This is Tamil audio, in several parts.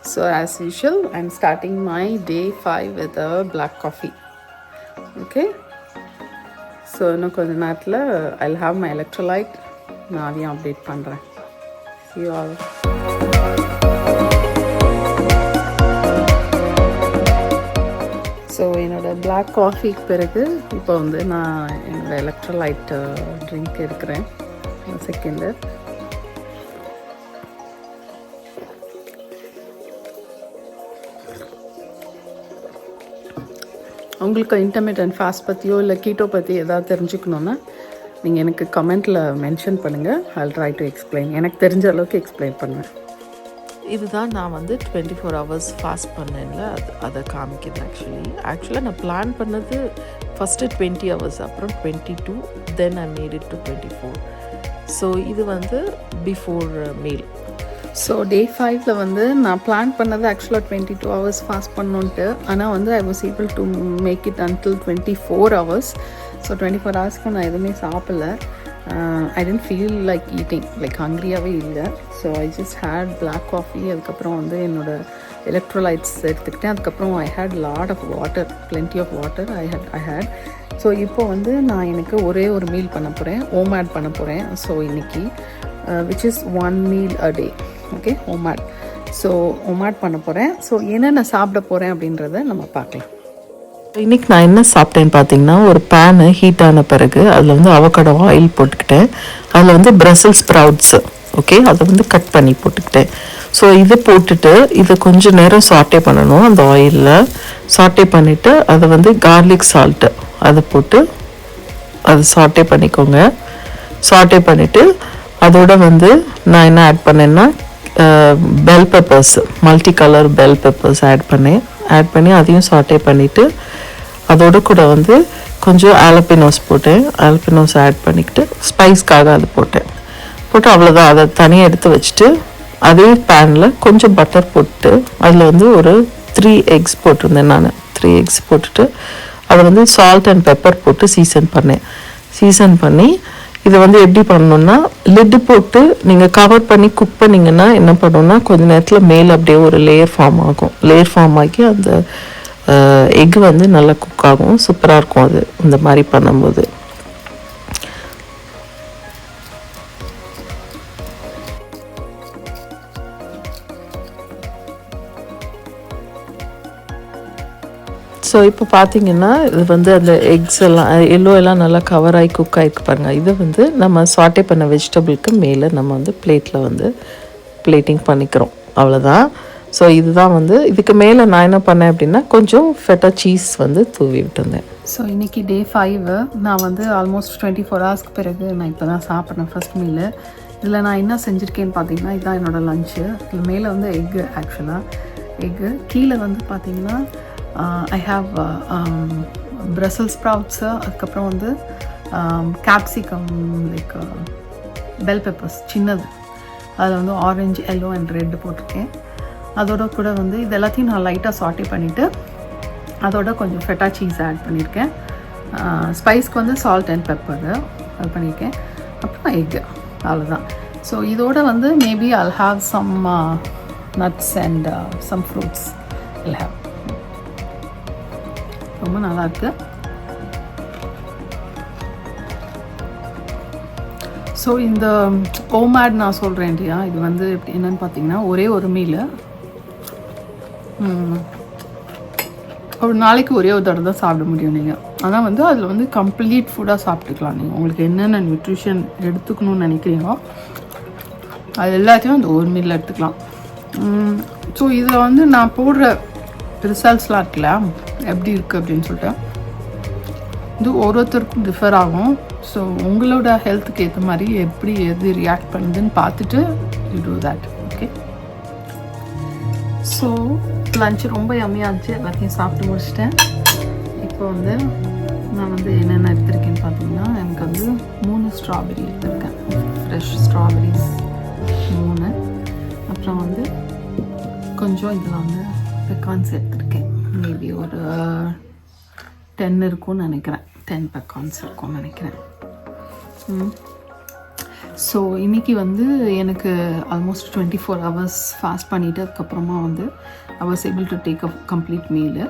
So as usual, I'm starting my day 5 with a black coffee. Okay. So இன்னும் கொஞ்ச நேரத்தில் I'll have my electrolyte. நான் அதையும் அப்டேட் பண்ணுறேன். See you all. ஸோ என்னோடய பிளாக் காஃபிக்கு பிறகு இப்போ வந்து நான் என்னோடய எலக்ட்ரோலைட் ட்ரிங்க் எடுக்கிறேன். செகண்டு உங்களுக்கு இன்டர்மீடியன்ட் ஃபாஸ்ட் பற்றியோ இல்லை கீட்டோ பற்றி எதாவது தெரிஞ்சுக்கணுன்னா நீங்கள் எனக்கு கமெண்ட்டில் மென்ஷன் பண்ணுங்கள். I'll try to explain. எனக்கு தெரிஞ்ச அளவுக்கு எக்ஸ்பிளைன் பண்ணுவேன். இதுதான் நான் வந்து 24 hours ஃபாஸ்ட் பண்ணேன்ல, அதை காமிக்கிறேன். ஆக்சுவலாக நான் பிளான் பண்ணது ஃபஸ்ட்டு 20 hours, அப்புறம் 22, then I made it to 24. So இது வந்து பிஃபோர் மீல். ஸோ டே 5ல் வந்து நான் பிளான் பண்ணது ஆக்சுவலாக 22 hours ஃபாஸ்ட் பண்ணோன்ட்டு. ஆனால் வந்து I was able to make it until 24 hours. So 24 ஹவர்ஸ்க்கு நான் எதுவுமே சாப்பிடல. I didn't feel like eating, like ஹங்க்ரியாகவே இல்லை. So I just had black coffee. அதுக்கப்புறம் வந்து என்னோடய எலக்ட்ரோலைட்ஸ் எடுத்துக்கிட்டேன். அதுக்கப்புறம் I had lot of water, plenty of water I had. So இப்போ வந்து நான் எனக்கு ஒரே ஒரு மீல் பண்ண போகிறேன், ஓமேட் பண்ண போகிறேன். ஸோ இன்றைக்கி which is 1 meal a day. Okay, OMAD. So OMAD பண்ண போகிறேன். ஸோ என்னென்ன சாப்பிட போகிறேன் அப்படின்றத நம்ம பார்க்கலாம். இன்றைக்கி நான் என்ன சாப்பிட்டேன்னு பார்த்தீங்கன்னா, ஒரு பேனு ஹீட் ஆன பிறகு அதில் வந்து அவகேடோ ஆயில் போட்டுக்கிட்டேன். அதில் வந்து பிரசல்ஸ் ஸ்ப்ரவுட்ஸு, ஓகே, அதை வந்து கட் பண்ணி போட்டுக்கிட்டேன். ஸோ இதை போட்டுட்டு இதை கொஞ்சம் நேரம் சாட்டே பண்ணணும். அந்த ஆயிலில் சாட்டே பண்ணிவிட்டு அதை வந்து கார்லிக் சால்ட்டு அதை போட்டு அதை சாட்டே பண்ணிக்கோங்க. சாட்டே பண்ணிவிட்டு அதோட வந்து நான் என்ன ஆட் பண்ணேன்னா, bell peppers, multi colour bell peppers add பண்ணி அதையும் சாட்டே பண்ணிவிட்டு அதோடு கூட வந்து கொஞ்சம் ஆலப்பினோஸ் போட்டேன். ஆலப்பினோஸ் ஆட் பண்ணிக்கிட்டு ஸ்பைஸ்க்காக அது போட்டு அவ்வளோதான். அதை தனியாக எடுத்து வச்சுட்டு அதே பேனில் கொஞ்சம் பட்டர் போட்டு அதில் வந்து ஒரு 3 eggs போட்டிருந்தேன். நான் 3 eggs போட்டுட்டு அதை வந்து சால்ட் அண்ட் பெப்பர் போட்டு சீசன் பண்ணி இதை வந்து எப்படி பண்ணணுன்னா, லிட்டு போட்டு நீங்கள் கவர் பண்ணி குக் பண்ணிங்கன்னா என்ன பண்ணணுன்னா, கொஞ்சம் நேரத்தில் மேலே அப்படியே ஒரு லேயர் ஃபார்ம் ஆகி அந்த எக் வந்து நல்லா குக் ஆகும். சூப்பராக இருக்கும் அது இந்த மாதிரி பண்ணும்போது. ஸோ இப்போ பார்த்தீங்கன்னா இது வந்து அந்த எக்ஸ் எல்லாம் எல்லாம் நல்லா கவர் ஆகி குக் ஆகிருக்கு பாருங்கள். இதை வந்து நம்ம சாட்டே பண்ண வெஜிடபிளுக்கு மேலே நம்ம வந்து பிளேட்டில் வந்து பிளேட்டிங் பண்ணிக்கிறோம், அவ்வளோதான். ஸோ இதுதான் வந்து இதுக்கு மேலே நான் என்ன பண்ணேன் அப்படின்னா, கொஞ்சம் ஃபெட்டா சீஸ் வந்து தூவி விட்டுருந்தேன். ஸோ இன்றைக்கி டே 5 நான் வந்து ஆல்மோஸ்ட் 24 ஹவர்ஸ்க்கு பிறகு நான் இப்போ தான் சாப்பிட்றேன் ஃபஸ்ட் மீலு. இதில் நான் என்ன செஞ்சுருக்கேன்னு பார்த்தீங்கன்னா, இதுதான் என்னோடய லஞ்சு. இதில் மேலே வந்து எக்கு கீழே வந்து பார்த்திங்கன்னா ஐ ஹாவ் பிரசல் ஸ்ப்ரவுட்ஸு, அதுக்கப்புறம் வந்து கேப்சிகம், லைக் பெல் பெப்பர்ஸ் சின்னது, அதில் வந்து ஆரஞ்சு, எல்லோ அண்ட் ரெட்டு போட்டிருக்கேன். அதோட கூட வந்து இது எல்லாத்தையும் நான் லைட்டாக சாட்டே பண்ணிவிட்டு அதோட கொஞ்சம் ஃபெட்டா சீஸ் ஆட் பண்ணியிருக்கேன். ஸ்பைஸ்க்கு வந்து சால்ட் அண்ட் பெப்பர் அது பண்ணியிருக்கேன். அப்புறம் எக்கு, அவ்வளோதான். ஸோ இதோட வந்து maybe I'll have some nuts and some fruits I'll have. ரொம்ப நல்லாயிருக்கு. ஸோ இந்த ஓமேட் நான் சொல்கிறேன் இல்லையா, இது வந்து என்னென்னு பார்த்தீங்கன்னா, ஒரே ஒரு மீல் ஒரு நாளைக்கு ஒரே ஒரு தடவை தான் சாப்பிட முடியும் நீங்கள். ஆனால் வந்து அதில் வந்து கம்ப்ளீட் ஃபுட்டாக சாப்பிட்டுக்கலாம். நீங்கள் உங்களுக்கு என்னென்ன நியூட்ரிஷன் எடுத்துக்கணும்னு நினைக்கிறீங்களோ அது எல்லாத்தையும் அந்த ஒரு மீலில் எடுத்துக்கலாம். ஸோ இதில் வந்து நான் போடுற ரிசல்ட்ஸ்லாம் இருக்குல்ல, எப்படி இருக்குது அப்படின்னு சொல்லிட்டு இது ஒருத்தருக்கும் டிஃபர் ஆகும். ஸோ உங்களோட ஹெல்த்துக்கு ஏற்ற மாதிரி எப்படி எது ரியாக்ட் பண்ணுதுன்னு பார்த்துட்டு you do that. Okay, so lunch ரொம்ப யம்மியாக இருந்துச்சு. எல்லாத்தையும் சாப்பிட்டு முடிச்சிட்டேன். இப்போ வந்து நான் வந்து என்னென்ன எடுத்திருக்கேன்னு பார்த்தீங்கன்னா, எனக்கு வந்து 3 ஸ்ட்ராபெரி எடுத்திருக்கேன், ஃப்ரெஷ் ஸ்ட்ராபெரிஸ் 3. அப்புறம் வந்து கொஞ்சம் இதில் வந்து பெக்கான்ஸ் எடுத்திருக்கேன். மேபி ஒரு 10 இருக்கும்னு நினைக்கிறேன், 10 பெக்கான்ஸ் இருக்கும்னு நினைக்கிறேன். ஸோ இன்றைக்கி வந்து எனக்கு ஆல்மோஸ்ட் 24 hours ஃபாஸ்ட் பண்ணிவிட்டு அதுக்கப்புறமா வந்து I was able to take a complete meal.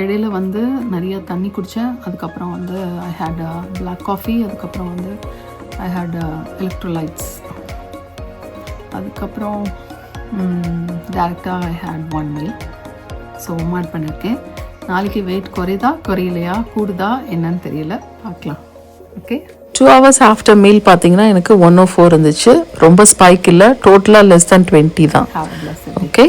இடையில வந்து நிறைய தண்ணி குடித்தேன். அதுக்கப்புறம் வந்து ஐ ஹேட் பிளாக் காஃபி, அதுக்கப்புறம் வந்து ஐ ஹேட் எலக்ட்ரோலைட்ஸ், அதுக்கப்புறம் டேரெக்டாக ஐ ஹேட் 1 meal. ஸோ மாட் பண்ணியிருக்கேன். நாளைக்கு வெயிட் குறையலையா கூடுதா என்னன்னு தெரியல, பார்க்கலாம். ஓகே. 2 hours ஆஃப்டர் மீல் பார்த்தீங்கன்னா எனக்கு 104 இருந்துச்சு. ரொம்ப ஸ்பைக் இல்லை, டோட்டலாக less than 20 தான். ஓகே.